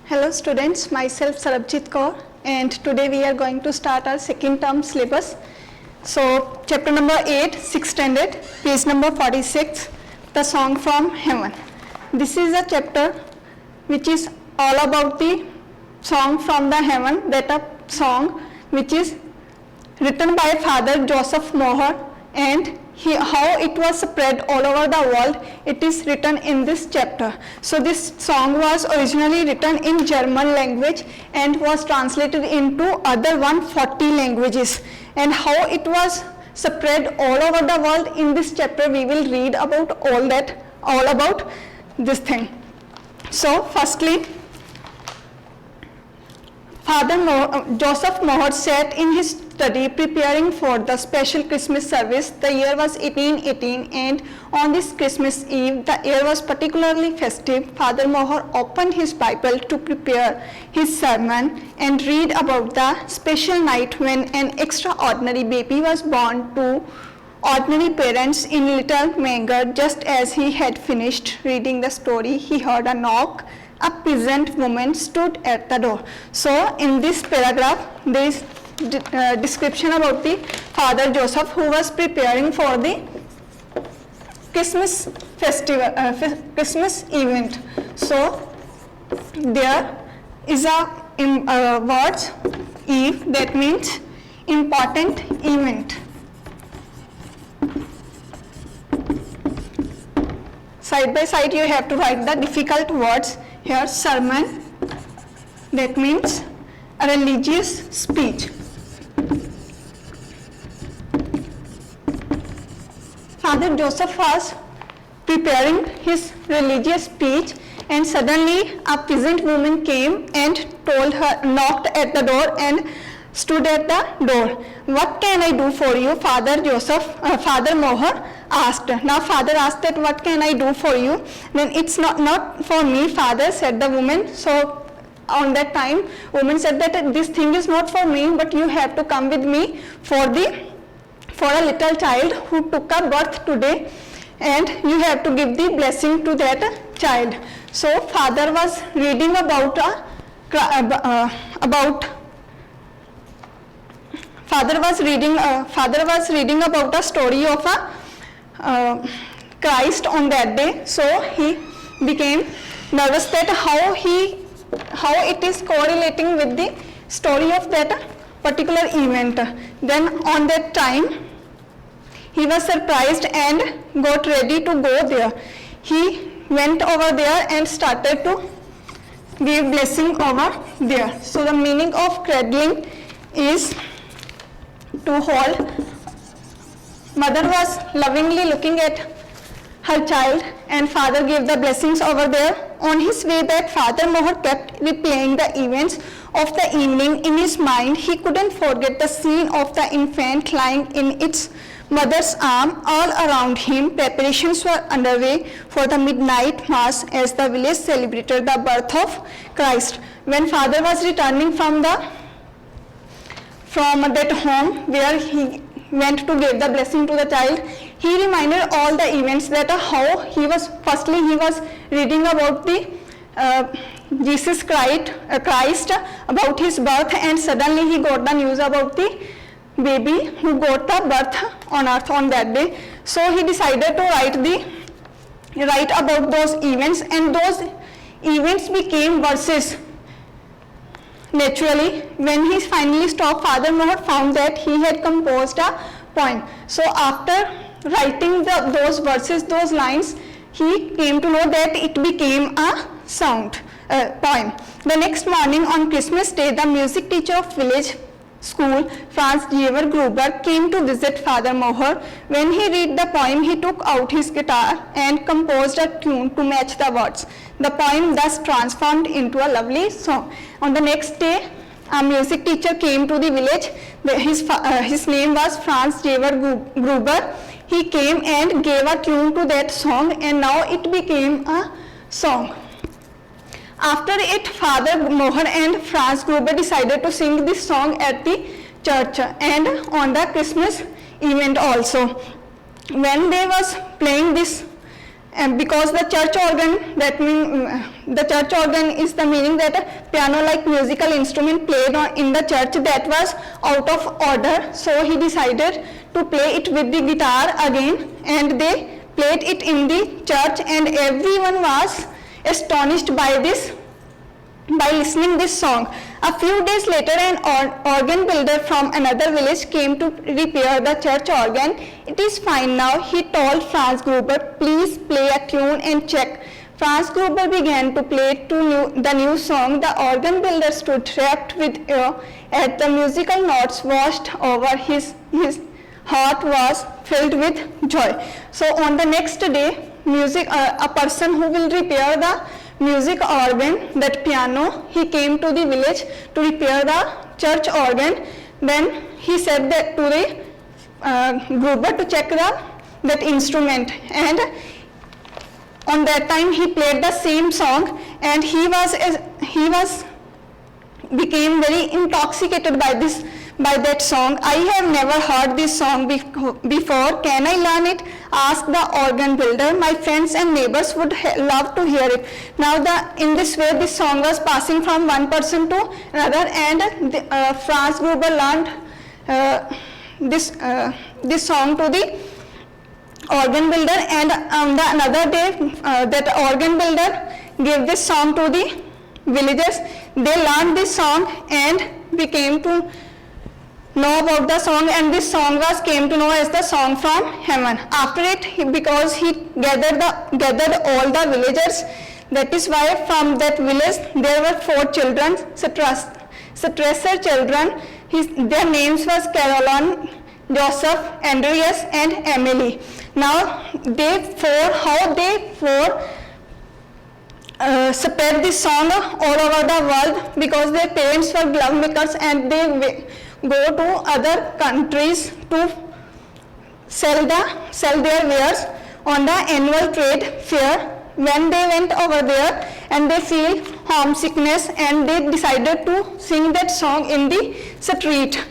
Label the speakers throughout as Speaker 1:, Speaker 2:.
Speaker 1: Hello students, myself Sarabjit Kaur, and today we are going to start our second term syllabus. So chapter number 8, 6th standard, page number 46, the song from heaven. This is a chapter which is all about the song from the heaven, that a song which is written by Father Joseph Mohr, and how it was spread all over the world. It is written in this chapter. So this song was originally written in German language and was translated into other 140 languages, and how it was spread all over the world. In this chapter we will read about all about this thing. So firstly, Father Joseph Mohr sat in his study preparing for the special Christmas service. The year was 1818, and on this Christmas Eve, the air was particularly festive. Father Mohr opened his Bible to prepare his sermon and read about the special night when an extraordinary baby was born to ordinary parents in little manger. Just as he had finished reading the story, he heard a knock. A peasant woman stood at the door. So in this paragraph, there is description about the Father Joseph, who was preparing for the Christmas festival, Christmas event. So there is a words Eve, that means important event. Side by side you have to write the difficult words. Here sermon, that means a religious speech. Father Joseph was preparing his religious speech, and suddenly a peasant woman came and knocked at the door and stood at the door. What can I do for you, Father Mohr asked. Now Father asked that what can I do for you? Then it's not for me, Father, said the woman. So on that time, woman said that this thing is not for me, but you have to come with me for a little child who took a birth today, and you have to give the blessing to that child. So Father was reading about a story of a Christ on that day. So he became nervous that how it is correlating with the story of that particular event. Then on that time he was surprised and got ready to go there. He went over there and started to give blessing over there. So the meaning of cradling is to hold. Mother was lovingly looking at her child, and Father gave the blessings over there. On his way back, Father Mohr kept replaying the events of the evening in his mind. He couldn't forget the scene of the infant lying in its mother's arm. All around him, preparations were underway for the midnight mass as the village celebrated the birth of Christ. When Father was returning from that home where he went to give the blessing to the child, he reminded all the events that how he was reading about the Jesus Christ, about his birth, and suddenly he got the news about the baby who got the birth on earth on that day. So he decided to write about those events, and those events became verses. Naturally, when he finally stopped, Father Mohr found that he had composed a poem. So after writing those verses, those lines, he came to know that it became a poem. The next morning on Christmas Day, the music teacher of village school, Franz Xaver Gruber, came to visit Father Mohr. When he read the poem, he took out his guitar and composed a tune to match the words. The poem thus transformed into a lovely song. On the next day, a music teacher came to the village. His name was Franz Xaver Gruber. He came and gave a tune to that song, and now it became a song. After it, Father Mohr and Franz Gruber decided to sing this song at the church and on the Christmas event also. When they was playing this and because the church organ, that means the church organ is the meaning that a piano-like musical instrument played in the church that was out of order. So he decided to play it with the guitar again, and they played it in the church, and everyone was astonished by listening this song. A few days later, an organ builder from another village came to repair the church organ. It is fine now, he told Franz Gruber. Please play a tune and check. Franz Gruber began to play the new song. The organ builder stood rapt with awe at the musical notes washed over his heart was filled with joy. So on the next day, a person who will repair the music organ, that piano, he came to the village to repair the church organ. Then he said that to the Gruber to check that instrument, and on that time he played the same song, and he became very intoxicated by that song. I have never heard this song before. Can I learn it? Asked the organ builder. My friends and neighbors would love to hear it. Now in this way this song was passing from one person to another, and Franz Gruber learned this song to the organ builder, and on the another day that organ builder gave this song to the villagers. They learned this song and became to know about the song, and this song came to know as the song from heaven. After it, because he gathered all the villagers, that is why from that village there were 4 children, Strasser children. Their names was Caroline, Joseph, Andreas, and Emily. Now how they four spread this song all over the world, because their parents were glove makers and they go to other countries to sell their wares on the annual trade fair. When they went over there and they feel homesickness, and they decided to sing that song in the street.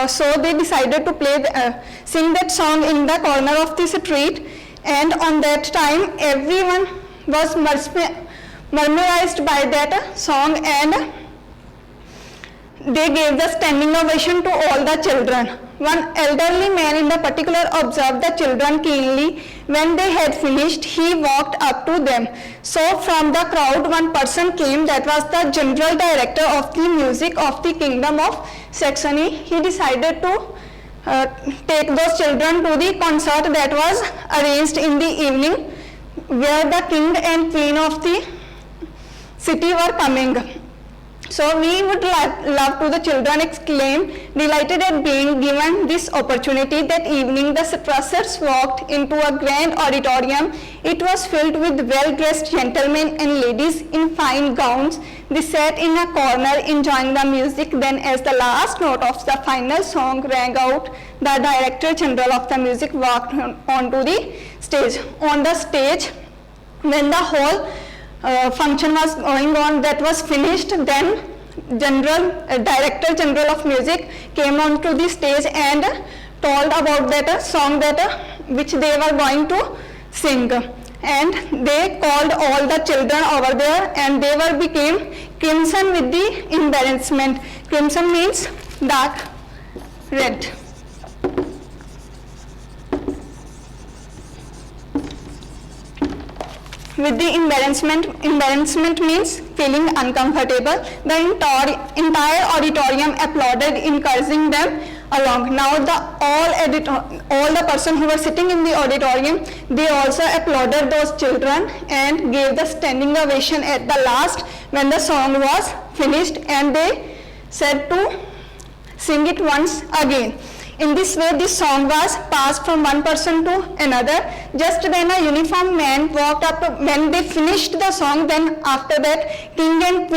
Speaker 1: So they decided to sing that song in the corner of the street, and on that time everyone was mesmerized by that song, and they gave the standing ovation to all the children. One elderly man in particular observed the children keenly. When they had finished, he walked up to them. So from the crowd one person came, that was the general director of the music of the kingdom of Saxony. He decided to take those children to the concert that was arranged in the evening, where the king and queen of the city were coming. So we would love to the children exclaim, delighted at being given this opportunity. That evening the Strassers walked into a grand auditorium. It was filled with well-dressed gentlemen and ladies in fine gowns. They sat in a corner enjoying the music. Then as the last note of the final song rang out, the Director General of the music walked onto the stage. On the stage, when the whole function was going on, that was finished, then Director General of Music came onto the stage and told about that song which they were going to sing, and they called all the children over there, and they became crimson with the embarrassment. Crimson means dark red. With the embarrassment means feeling uncomfortable. The entire auditorium applauded, encouraging them along. Now all the person who were sitting in the auditorium, they also applauded those children and gave the standing ovation at the last when the song was finished, and they said to sing it once again. In this way, this song was passed from one person to another. Just then a uniformed man walked up. When they finished the song, then after that, king and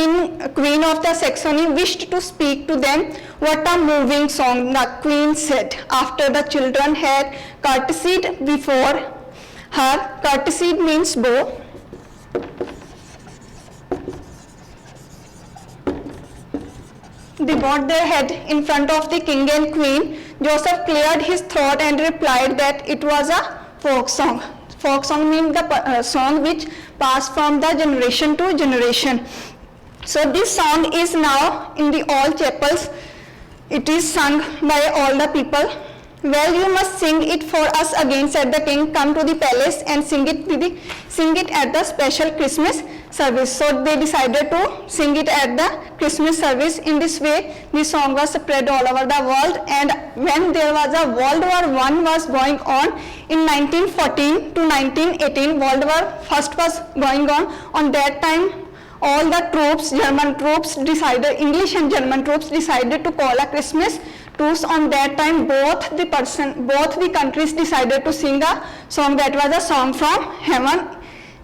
Speaker 1: queen of the Saxony wished to speak to them. What a moving song, the queen said. After the children had courtesied before her, courtesied means bow. They bowed their head in front of the king and queen. Joseph cleared his throat and replied that it was a folk song. Folk song means the song which passed from the generation to generation. So this song is now in the all chapels. It is sung by all the people. Well, you must sing it for us again, said the king. Come to the palace and sing it at the special Christmas service. So they decided to sing it at the Christmas service. In this way, the song was spread all over the world. And when there was a World War I was going on in 1914 to 1918, World War I was going on. On that time, all the troops, German troops decided, English and German troops decided to call a Christmas truce. On that time, both the countries decided to sing a song that was a song from heaven.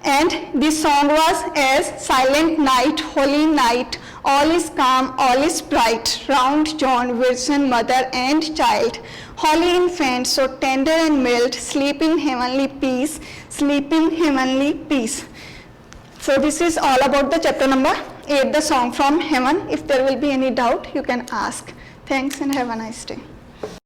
Speaker 1: And this song was as silent night, holy night, all is calm, all is bright, round John, Virgin Mother and Child, holy infant, so tender and mild, sleep in heavenly peace, sleep in heavenly peace. So this is all about the chapter number 8, the song from heaven. If there will be any doubt, you can ask. Thanks and have a nice day.